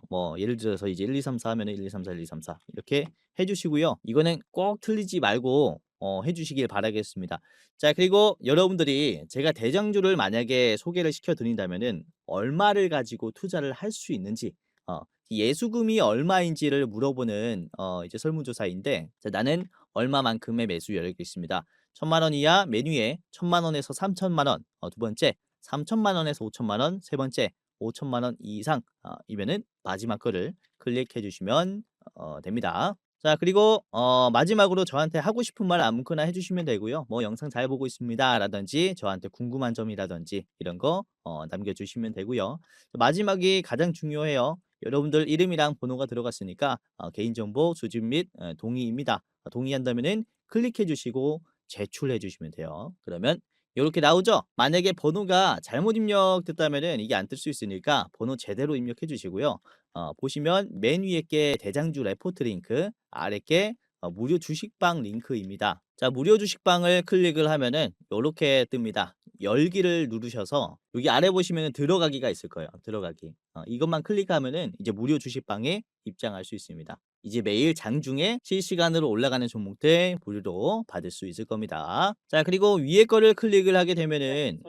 뭐 예를 들어서 이제 1234 하면은 1234 1234 이렇게 해 주시고요. 이거는 꼭 틀리지 말고 해 주시길 바라겠습니다. 자, 그리고 여러분들이 제가 대장주를 만약에 소개를 시켜 드린다면은 얼마를 가지고 투자를 할 수 있는지 이 예수금이 얼마인지를 물어보는 이제 설문조사인데 자, 나는 얼마만큼의 매수 여력이 있습니다. 1,000만 원 이하 메뉴에 1,000만 원에서 3,000만 원. 두 번째 3,000만 원에서 5,000만 원. 세 번째 5,000만 원 이상. 이면은 마지막 거를 클릭해 주시면 됩니다. 자, 그리고 마지막으로 저한테 하고 싶은 말 아무거나 해 주시면 되고요. 뭐 영상 잘 보고 있습니다 라든지 저한테 궁금한 점이라든지 이런 거 남겨 주시면 되고요. 마지막이 가장 중요해요. 여러분들 이름이랑 번호가 들어갔으니까 개인정보 수집 및 동의입니다. 동의한다면은 클릭해 주시고 제출해 주시면 돼요. 그러면 이렇게 나오죠? 만약에 번호가 잘못 입력됐다면은 이게 안 뜰 수 있으니까 번호 제대로 입력해 주시고요. 보시면 맨 위에 게 대장주 레포트 링크, 아래 게 무료 주식방 링크입니다. 자, 무료 주식방을 클릭을 하면은 요렇게 뜹니다. 열기를 누르셔서 여기 아래 보시면은 들어가기가 있을 거예요. 들어가기. 이것만 클릭하면은 이제 무료 주식방에 입장할 수 있습니다. 이제 매일 장중에 실시간으로 올라가는 종목들 무료로 받을 수 있을 겁니다. 자, 그리고 위에 거를 클릭을 하게 되면은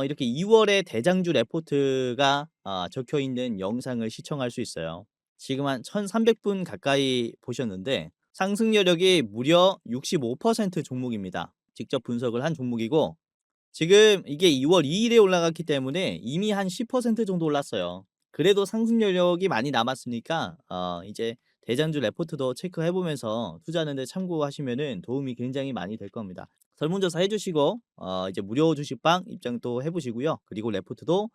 이렇게 2월에 대장주 레포트가 적혀 있는 영상을 시청할 수 있어요. 지금 한 1,300분 가까이 보셨는데 상승 여력이 무려 65% 종목입니다. 직접 분석을 한 종목이고 지금 이게 2월 2일에 올라갔기 때문에 이미 한 10% 정도 올랐어요. 그래도 상승 여력이 많이 남았으니까 이제 대장주 레포트도 체크해 보면서 투자하는 데 참고하시면은 도움이 굉장히 많이 될 겁니다. 설문조사 해주시고 이제 무료 주식방 입장도 해보시고요. 그리고 레포트도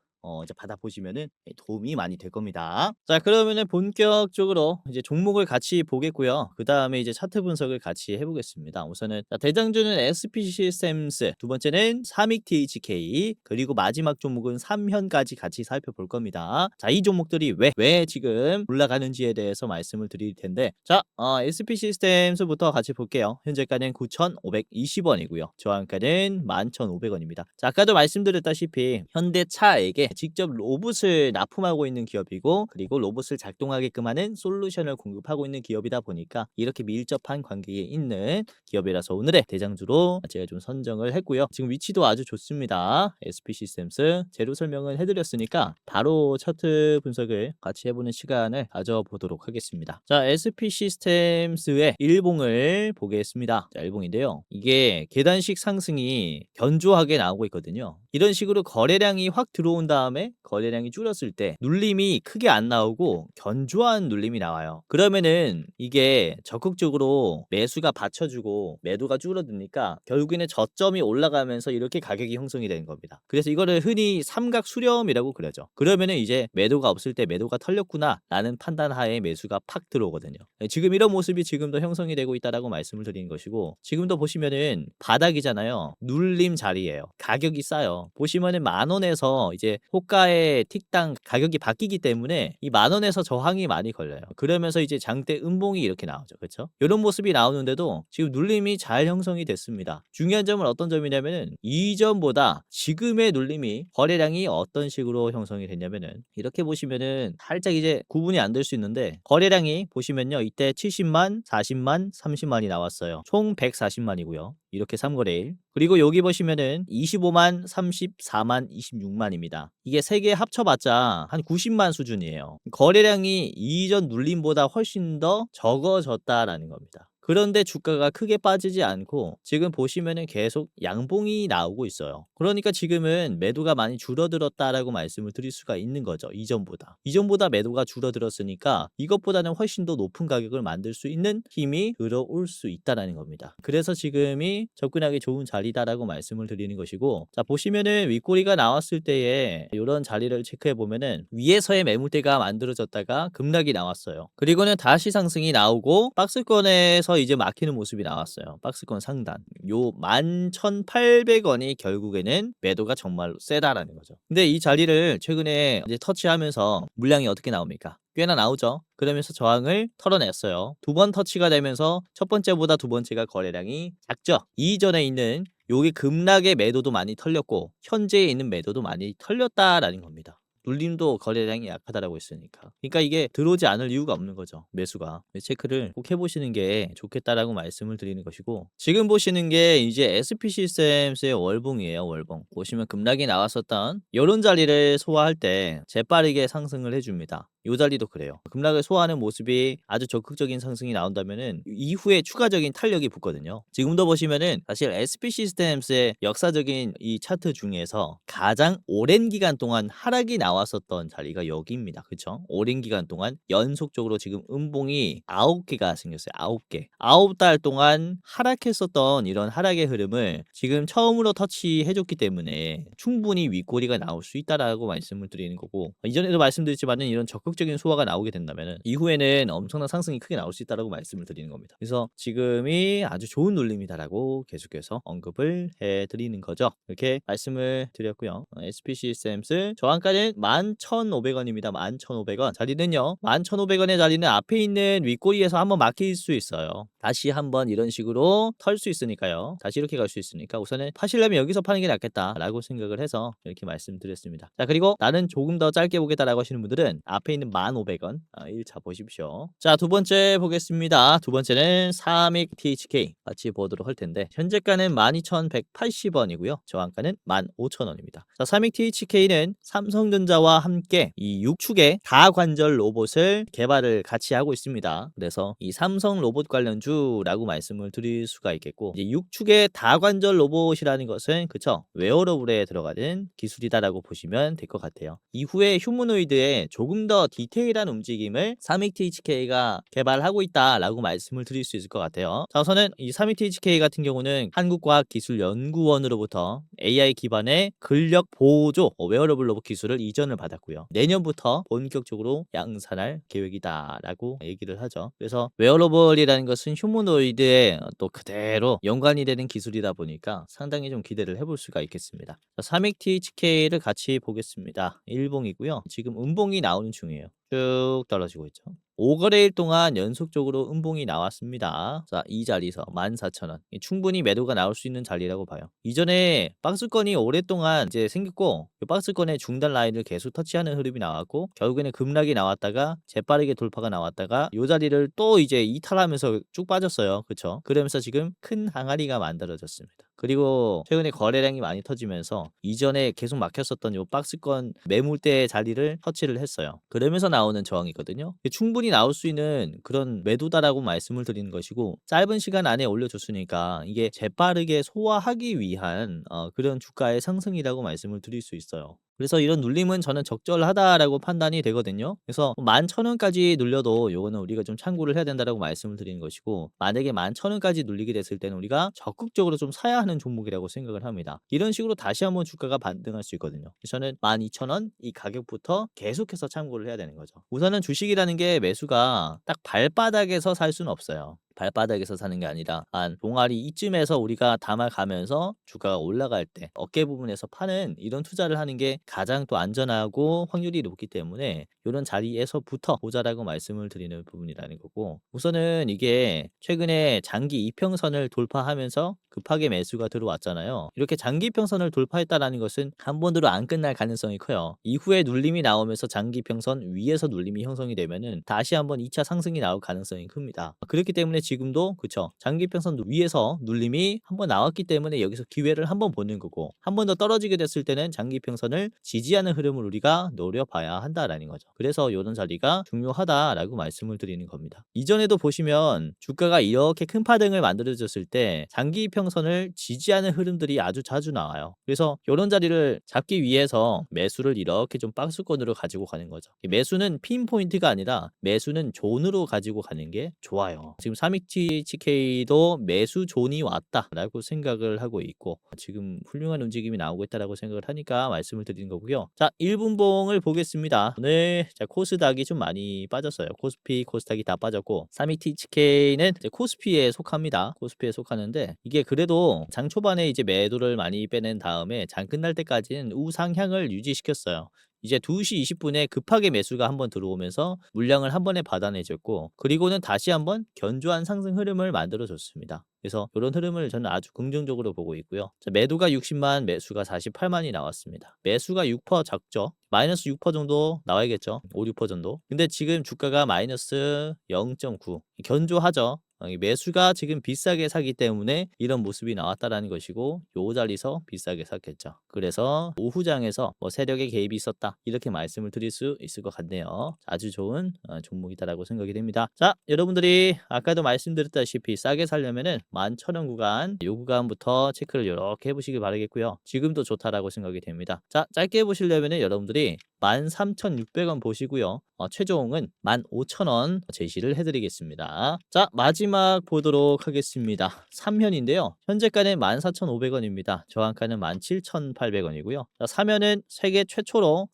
이제 받아보시면은 도움이 많이 될 겁니다. 자, 그러면은 본격적으로 이제 종목을 같이 보겠고요. 그 다음에 이제 차트 분석을 같이 해보겠습니다. 우선은 자, 대장주는 SPC 시스템스, 두 번째는 삼익 THK, 그리고 마지막 종목은 삼현까지 같이 살펴볼 겁니다. 자, 이 종목들이 왜 지금 올라가는지에 대해서 말씀을 드릴 텐데, 자, SPC 시스템스부터 같이 볼게요. 현재가는 9,520원이고요. 저항가는 11,500원입니다. 자, 아까도 말씀드렸다시피 현대차에게 직접 로봇을 납품하고 있는 기업이고, 그리고 로봇을 작동하게끔 하는 솔루션을 공급하고 있는 기업이다 보니까 이렇게 밀접한 관계에 있는 기업이라서 오늘의 대장주로 제가 좀 선정을 했고요. 지금 위치도 아주 좋습니다. SP 시스템스 재료 설명을 해드렸으니까 바로 차트 분석을 같이 해보는 시간을 가져보도록 하겠습니다. 자, SP 시스템스의 일봉을 보겠습니다. 자, 일봉인데요. 이게 계단식 상승이 견조하게 나오고 있거든요. 이런 식으로 거래량이 확 들어온 다음에 거래량이 줄었을 때 눌림이 크게 안 나오고 견조한 눌림이 나와요. 그러면은 이게 적극적으로 매수가 받쳐주고 매도가 줄어드니까 결국에는 저점이 올라가면서 이렇게 가격이 형성이 되는 겁니다. 그래서 이거를 흔히 삼각 수렴이라고 그러죠. 그러면은 이제 매도가 없을 때 매도가 털렸구나 라는 판단하에 매수가 팍 들어오거든요. 지금 이런 모습이 지금도 형성이 되고 있다라고 말씀을 드리는 것이고, 지금도 보시면은 바닥이잖아요. 눌림 자리예요. 가격이 싸요. 보시면은 10,000원에서 이제 호가의 틱당 가격이 바뀌기 때문에 이 10,000원에서 저항이 많이 걸려요. 그러면서 이제 장대 음봉이 이렇게 나오죠. 그렇죠? 이런 모습이 나오는데도 지금 눌림이 잘 형성이 됐습니다. 중요한 점은 어떤 점이냐면은 이전보다 지금의 눌림이 거래량이 어떤 식으로 형성이 됐냐면은 이렇게 보시면은 살짝 이제 구분이 안 될 수 있는데, 거래량이 보시면요, 이때 70만, 40만, 30만이 나왔어요. 총 140만이고요. 이렇게 3거래일. 그리고 여기 보시면은 25만, 34만, 26만입니다. 이게 세 개 합쳐봤자 한 90만 수준이에요. 거래량이 이전 눌림보다 훨씬 더 적어졌다라는 겁니다. 그런데 주가가 크게 빠지지 않고 지금 보시면은 계속 양봉이 나오고 있어요. 그러니까 지금은 매도가 많이 줄어들었다라고 말씀을 드릴 수가 있는 거죠. 이전보다 매도가 줄어들었으니까 이것보다는 훨씬 더 높은 가격을 만들 수 있는 힘이 들어올 수 있다라는 겁니다. 그래서 지금이 접근하기 좋은 자리다라고 말씀을 드리는 것이고, 자, 보시면은 윗꼬리가 나왔을 때에 이런 자리를 체크해 보면은 위에서의 매물대가 만들어졌다가 급락이 나왔어요. 그리고는 다시 상승이 나오고 박스권에서 이제 막히는 모습이 나왔어요. 박스권 상단 요 11,800원이 결국에는 매도가 정말로 세다라는 거죠. 근데 이 자리를 최근에 이제 터치하면서 물량이 어떻게 나옵니까? 꽤나 나오죠. 그러면서 저항을 털어냈어요. 두 번 터치가 되면서 첫 번째보다 두 번째가 거래량이 작죠. 이전에 있는 요게 급락의 매도도 많이 털렸고 현재에 있는 매도도 많이 털렸다라는 겁니다. 눌림도 거래량이 약하다라고 했으니까. 그러니까 이게 들어오지 않을 이유가 없는 거죠. 매수가. 체크를 꼭 해보시는 게 좋겠다라고 말씀을 드리는 것이고, 지금 보시는 게 이제 SP 시스템스의 월봉이에요. 월봉. 보시면 급락이 나왔었던 이런 자리를 소화할 때 재빠르게 상승을 해줍니다. 이 자리도 그래요. 급락을 소화하는 모습이 아주 적극적인 상승이 나온다면은 이후에 추가적인 탄력이 붙거든요. 지금도 보시면은 사실 SP 시스템스의 역사적인 이 차트 중에서 가장 오랜 기간 동안 하락이 나왔었던 자리가 여기입니다. 그쵸? 오랜 기간 동안 연속적으로 지금 음봉이 9개가 생겼어요. 9개. 9달 동안 하락했었던 이런 하락의 흐름을 지금 처음으로 터치해줬기 때문에 충분히 윗꼬리가 나올 수 있다라고 말씀을 드리는 거고, 이전에도 말씀드렸지만은 이런 적극적인 소화가 나오게 된다면은 이후에는 엄청난 상승이 크게 나올 수 있다라고 말씀을 드리는 겁니다. 그래서 지금이 아주 좋은 눌림이다라고 계속해서 언급을 해드리는 거죠. 이렇게 말씀을 드렸고요. SP 시스템스 저항가는 11,500원입니다. 11,500원. 자리는요, 11,500원의 자리는 앞에 있는 윗꼬리에서 한번 막힐 수 있어요. 다시 한번 이런 식으로 털 수 있으니까요. 다시 이렇게 갈 수 있으니까 우선은 파시려면 여기서 파는 게 낫겠다라고 생각을 해서 이렇게 말씀드렸습니다. 자, 그리고 나는 조금 더 짧게 보겠다라고 하시는 분들은 앞에 있는 1,500원 1차 보십시오. 자, 두 번째 보겠습니다. 두 번째는 삼익 THK 같이 보도록 할 텐데, 현재가는 12,180원이고요. 저항가는 15,000원입니다. 자, 삼익 THK는 삼성전자와 함께 이 6축의 다관절 로봇을 개발을 같이 하고 있습니다. 그래서 이 삼성 로봇 관련주라고 말씀을 드릴 수가 있겠고, 이제 6축의 다관절 로봇이라는 것은 그쵸, 웨어러블에 들어가는 기술이다라고 보시면 될 것 같아요. 이후에 휴머노이드에 조금 더 디테일한 움직임을 사믹THK가 개발하고 있다라고 말씀을 드릴 수 있을 것 같아요. 자, 우선은 이 사믹THK 같은 경우는 한국과학기술연구원으로부터 AI 기반의 근력 보조 웨어러블 로봇 기술을 이전을 받았고요. 내년부터 본격적으로 양산할 계획이다라고 얘기를 하죠. 그래서 웨어러블이라는 것은 휴머노이드에 또 그대로 연관이 되는 기술이다 보니까 상당히 좀 기대를 해볼 수가 있겠습니다. 사믹THK를 같이 보겠습니다. 일봉이고요. 지금 음봉이 나오는 중이에요. 쭉 떨어지고 있죠. 5거래일 동안 연속적으로 음봉이 나왔습니다. 자, 이 자리에서 14,000원. 충분히 매도가 나올 수 있는 자리라고 봐요. 이전에 박스권이 오랫동안 이제 생겼고 그 박스권의 중단 라인을 계속 터치하는 흐름이 나왔고 결국에는 급락이 나왔다가 재빠르게 돌파가 나왔다가 이 자리를 또 이제 이탈하면서 쭉 빠졌어요. 그쵸? 그러면서 지금 큰 항아리가 만들어졌습니다. 그리고 최근에 거래량이 많이 터지면서 이전에 계속 막혔었던 요 박스권 매물대 자리를 터치를 했어요. 그러면서 나오는 저항이거든요. 충분히 나올 수 있는 그런 매도다라고 말씀을 드리는 것이고 짧은 시간 안에 올려줬으니까 이게 재빠르게 소화하기 위한 그런 주가의 상승이라고 말씀을 드릴 수 있어요. 그래서 이런 눌림은 저는 적절하다라고 판단이 되거든요. 그래서 11,000원까지 눌려도 요거는 우리가 좀 참고를 해야 된다라고 말씀을 드리는 것이고 만약에 11,000원까지 눌리게 됐을 때는 우리가 적극적으로 좀 사야 하는 종목이라고 생각을 합니다. 이런 식으로 다시 한번 주가가 반등할 수 있거든요. 저는 12,000원 이 가격부터 계속해서 참고를 해야 되는 거죠. 우선은 주식이라는 게 매수가 딱 발바닥에서 살 수는 없어요. 발바닥에서 사는 게 아니라 한 동아리 이쯤에서 우리가 담아가면서 주가가 올라갈 때 어깨 부분에서 파는 이런 투자를 하는 게 가장 또 안전하고 확률이 높기 때문에 이런 자리에서부터 보자라고 말씀을 드리는 부분이라는 거고 우선은 이게 최근에 장기 이평선을 돌파하면서 급하게 매수가 들어왔잖아요. 이렇게 장기 이평선을 돌파했다라는 것은 한 번으로 안 끝날 가능성이 커요. 이후에 눌림이 나오면서 장기 이평선 위에서 눌림이 형성이 되면은 다시 한번 2차 상승이 나올 가능성이 큽니다. 그렇기 때문에 지금도 그쵸 장기 이평선 위에서 눌림이 한번 나왔기 때문에 여기서 기회를 한번 보는 거고 한 번 더 떨어지게 됐을 때는 장기 이평선을 지지하는 흐름을 우리가 노려봐야 한다라는 거죠. 그래서 이런 자리가 중요하다라고 말씀을 드리는 겁니다. 이전에도 보시면 주가가 이렇게 큰 파등을 만들어졌을 때 장기 이평선을 지지하는 흐름들이 아주 자주 나와요. 그래서 이런 자리를 잡기 위해서 매수를 이렇게 좀 박스권으로 가지고 가는 거죠. 매수는 핀포인트가 아니라 매수는 존으로 가지고 가는 게 좋아요. 지금 사믹THK도 매수 존이 왔다라고 생각을 하고 있고 지금 훌륭한 움직임이 나오고 있다라고 생각을 하니까 말씀을 드리는 거고요. 자, 1분봉을 보겠습니다. 오늘 코스닥이 좀 많이 빠졌어요. 코스피, 코스닥이 다 빠졌고 사믹THK는 코스피에 속합니다. 코스피에 속하는데 이게 그래도 장 초반에 이제 매도를 많이 빼낸 다음에 장 끝날 때까지는 우상향을 유지시켰어요. 이제 2시 20분에 급하게 매수가 한번 들어오면서 물량을 한 번에 받아내줬고 그리고는 다시 한번 견조한 상승 흐름을 만들어줬습니다. 그래서 이런 흐름을 저는 아주 긍정적으로 보고 있고요. 자, 매도가 60만, 매수가 48만이 나왔습니다. 매수가 6% 적죠. 마이너스 6% 정도 나와야겠죠. 5, 6% 정도. 근데 지금 주가가 마이너스 0.9. 견조하죠. 이 매수가 지금 비싸게 사기 때문에 이런 모습이 나왔다라는 것이고 요 자리에서 비싸게 샀겠죠. 그래서 오후장에서 세력의 개입이 있었다 이렇게 말씀을 드릴 수 있을 것 같네요. 아주 좋은 종목이다라고 생각이 됩니다. 자, 여러분들이 아까도 말씀드렸다시피 싸게 살려면은 11,000원 구간 요 구간부터 체크를 이렇게 해보시길 바라겠고요. 지금도 좋다라고 생각이 됩니다. 자, 짧게 보시려면은 여러분들이 13,600원 보시고요. 최종은 15,000원 제시를 해드리겠습니다. 자, 마지막 보도록 하겠습니다. 3현인데요. 현재가는 14,500원입니다. 저항가는 17,800원이고요. 자, 3현은 세계 최초로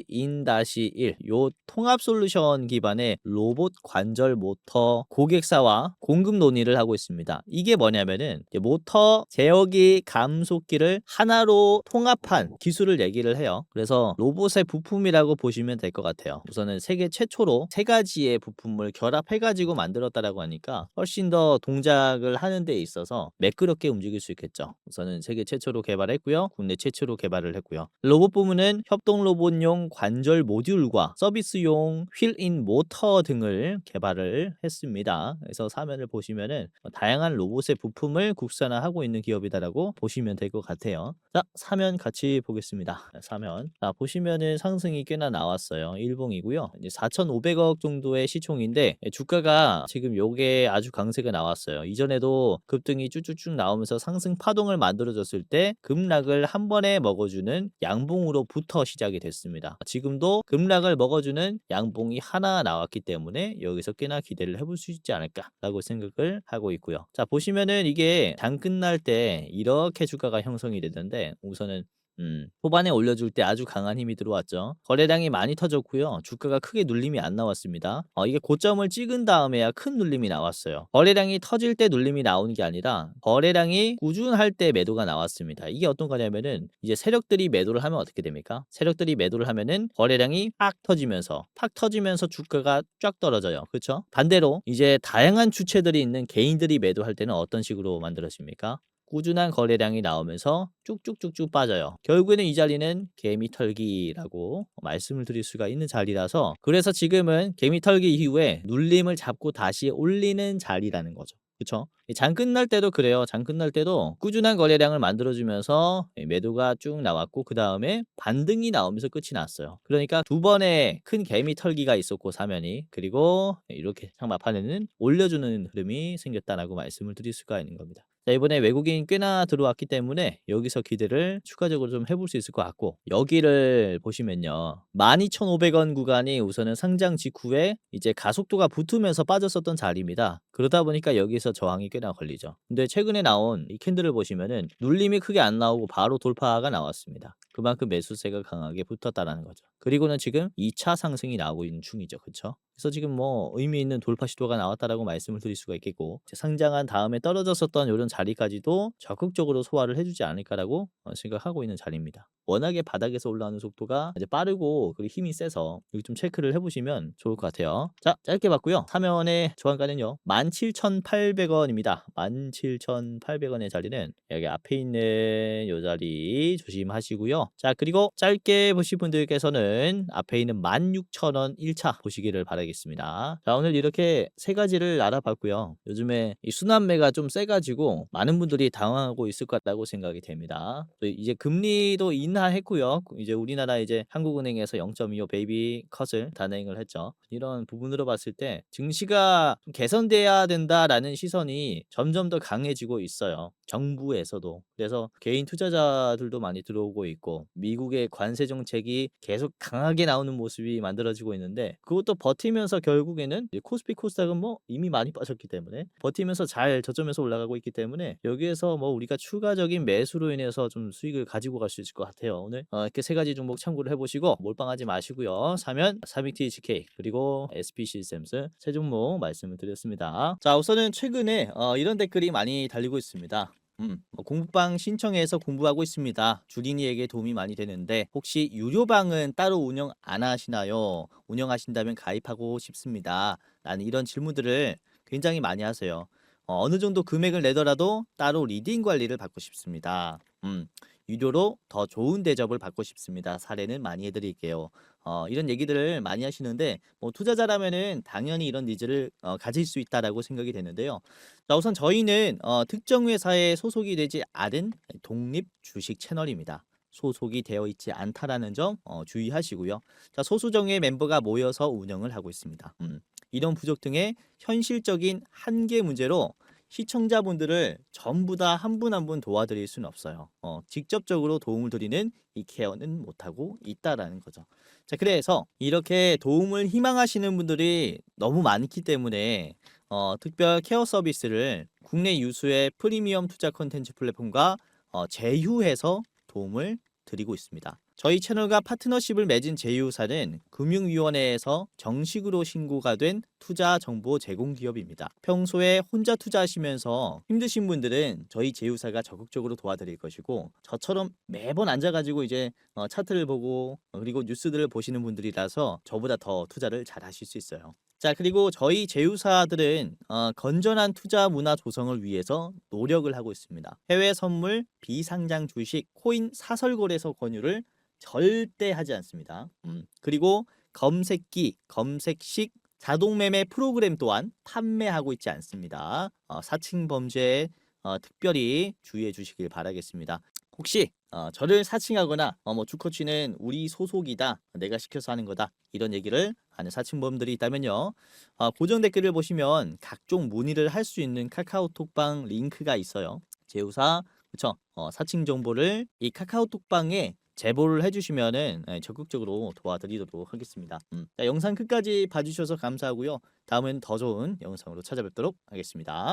3-in-1 요 통합 솔루션 기반의 로봇 관절 모터 고객사와 공급 논의를 하고 있습니다. 이게 뭐냐면은 모터 제어기 감속기를 하나로 통합한 기술을 얘기를 해요. 그래서 로봇의 부품이라고 보시면 될 것 같아요. 우선은 세계 최초로 세 가지의 부품을 결합해가지고 만들었다라고 하니까 훨씬 더 동작을 하는 데 있어서 매끄럽게 움직일 수 있겠죠. 우선은 세계 최초로 개발했고요. 국내 최초로 개발을 했고요. 로봇 부문은 협동 로봇용 관절 모듈과 서비스용 휠인 모터 등을 개발을 했습니다. 그래서 사면을 보시면은 다양한 로봇의 부품을 국산화하고 있는 기업이다라고 보시면 될 것 같아요. 자, 사면 같이 보겠습니다. 사면. 자, 보시면 보시면은 상승이 꽤나 나왔어요. 일봉이고요. 이제 4,500억 정도의 시총인데 주가가 지금 요게 아주 강세가 나왔어요. 이전에도 급등이 쭉쭉쭉 나오면서 상승 파동을 만들어 줬을 때 급락을 한 번에 먹어주는 양봉으로부터 시작이 됐습니다. 지금도 급락을 먹어주는 양봉이 하나 나왔기 때문에 여기서 꽤나 기대를 해볼 수 있지 않을까라고 생각을 하고 있고요. 자, 보시면은 이게 장 끝날 때 이렇게 주가가 형성이 되는데 우선은 초반에 올려줄 때 아주 강한 힘이 들어왔죠. 거래량이 많이 터졌고요. 주가가 크게 눌림이 안 나왔습니다. 이게 고점을 찍은 다음에야 큰 눌림이 나왔어요. 거래량이 터질 때 눌림이 나오는 게 아니라 거래량이 꾸준할 때 매도가 나왔습니다. 이게 어떤 거냐면은 이제 세력들이 매도를 하면 어떻게 됩니까? 세력들이 매도를 하면은 거래량이 팍 터지면서 주가가 쫙 떨어져요. 그렇죠? 반대로 이제 다양한 주체들이 있는 개인들이 매도할 때는 어떤 식으로 만들어집니까? 꾸준한 거래량이 나오면서 쭉쭉쭉쭉 빠져요. 결국에는 이 자리는 개미 털기라고 말씀을 드릴 수가 있는 자리라서 그래서 지금은 개미 털기 이후에 눌림을 잡고 다시 올리는 자리라는 거죠. 그쵸? 장 끝날 때도 그래요. 장 끝날 때도 꾸준한 거래량을 만들어주면서 매도가 쭉 나왔고 그 다음에 반등이 나오면서 끝이 났어요. 그러니까 두 번의 큰 개미 털기가 있었고 사면이 그리고 이렇게 장 막판에는 올려주는 흐름이 생겼다라고 말씀을 드릴 수가 있는 겁니다. 자, 이번에 외국인 꽤나 들어왔기 때문에 여기서 기대를 추가적으로 좀 해볼 수 있을 것 같고 여기를 보시면요. 12,500원 구간이 우선은 상장 직후에 이제 가속도가 붙으면서 빠졌었던 자리입니다. 그러다 보니까 여기서 저항이 꽤나 걸리죠. 근데 최근에 나온 이 캔들을 보시면은 눌림이 크게 안 나오고 바로 돌파가 나왔습니다. 그만큼 매수세가 강하게 붙었다라는 거죠. 그리고는 지금 2차 상승이 나오고 있는 중이죠. 그렇죠? 그래서 지금 뭐 의미 있는 돌파 시도가 나왔다라고 말씀을 드릴 수가 있겠고 상장한 다음에 떨어졌었던 이런 자리까지도 적극적으로 소화를 해주지 않을까라고 생각하고 있는 자리입니다. 워낙에 바닥에서 올라오는 속도가 이제 빠르고 그리고 힘이 세서 여기 좀 체크를 해보시면 좋을 것 같아요. 자, 짧게 봤고요. 사면의 저항가는요 17,800원입니다. 17,800원의 자리는 여기 앞에 있는 이 자리 조심하시고요. 자, 그리고 짧게 보실 분들께서는 앞에 있는 16,000원 1차 보시기를 바라겠습니다. 자, 오늘 이렇게 세 가지를 알아봤고요. 요즘에 이 순환매가 좀 세가지고 많은 분들이 당황하고 있을 것 같다고 생각이 됩니다. 또 이제 금리도 인하했고요. 이제 우리나라 이제 한국은행에서 0.25 베이비 컷을 단행을 했죠. 이런 부분으로 봤을 때 증시가 좀 개선돼야 된다라는 시선이 점점 더 강해지고 있어요. 정부에서도. 그래서 개인 투자자들도 많이 들어오고 있고 미국의 관세 정책이 계속 강하게 나오는 모습이 만들어지고 있는데 그것도 버티면서 결국에는 코스피 코스닥은 뭐 이미 많이 빠졌기 때문에 버티면서 잘 저점에서 올라가고 있기 때문에 여기에서 뭐 우리가 추가적인 매수로 인해서 좀 수익을 가지고 갈 수 있을 것 같아요. 오늘 이렇게 세 가지 종목 참고를 해보시고 몰빵하지 마시고요. 사면 사믹THK 그리고 SP시스템스 세 종목 말씀을 드렸습니다. 자, 우선은 최근에 이런 댓글이 많이 달리고 있습니다. 공부방 신청해서 공부하고 있습니다. 주린이에게 도움이 많이 되는데 혹시 유료방은 따로 운영 안 하시나요? 운영하신다면 가입하고 싶습니다. 라는 이런 질문들을 굉장히 많이 하세요. 어느 정도 금액을 내더라도 따로 리딩 관리를 받고 싶습니다. 유료로 더 좋은 대접을 받고 싶습니다. 사례는 많이 해드릴게요. 이런 얘기들을 많이 하시는데 뭐 투자자라면은 당연히 이런 니즈를 가질 수 있다라고 생각이 되는데요. 자, 우선 저희는 특정 회사에 소속이 되지 않은 독립 주식 채널입니다. 소속이 되어 있지 않다라는 점 주의하시고요. 자, 소수정의 멤버가 모여서 운영을 하고 있습니다. 이런 부족 등의 현실적인 한계 문제로 시청자분들을 전부 다 한 분 한 분 도와드릴 수는 없어요. 직접적으로 도움을 드리는 이 케어는 못하고 있다라는 거죠. 자, 그래서 이렇게 도움을 희망하시는 분들이 너무 많기 때문에 특별 케어 서비스를 국내 유수의 프리미엄 투자 콘텐츠 플랫폼과 제휴해서 도움을 드리고 있습니다. 저희 채널과 파트너십을 맺은 제휴사는 금융위원회에서 정식으로 신고가 된 투자 정보 제공 기업입니다. 평소에 혼자 투자하시면서 힘드신 분들은 저희 제휴사가 적극적으로 도와드릴 것이고 저처럼 매번 앉아가지고 이제 차트를 보고 그리고 뉴스들을 보시는 분들이라서 저보다 더 투자를 잘 하실 수 있어요. 자, 그리고 저희 제휴사들은 건전한 투자 문화 조성을 위해서 노력을 하고 있습니다. 해외 선물, 비상장 주식, 코인 사설거래소 권유를 절대 하지 않습니다. 그리고 검색기, 검색식 자동 매매 프로그램 또한 판매하고 있지 않습니다. 사칭 범죄에 특별히 주의해 주시길 바라겠습니다. 혹시 저를 사칭하거나 뭐 주커취는 우리 소속이다, 내가 시켜서 하는 거다, 이런 얘기를 하는 사칭범들이 있다면요. 고정 댓글을 보시면 각종 문의를 할 수 있는 카카오톡방 링크가 있어요. 제휴사, 그쵸? 사칭 정보를 이 카카오톡방에 제보를 해주시면은 적극적으로 도와드리도록 하겠습니다. 자, 영상 끝까지 봐주셔서 감사하고요. 다음엔 더 좋은 영상으로 찾아뵙도록 하겠습니다.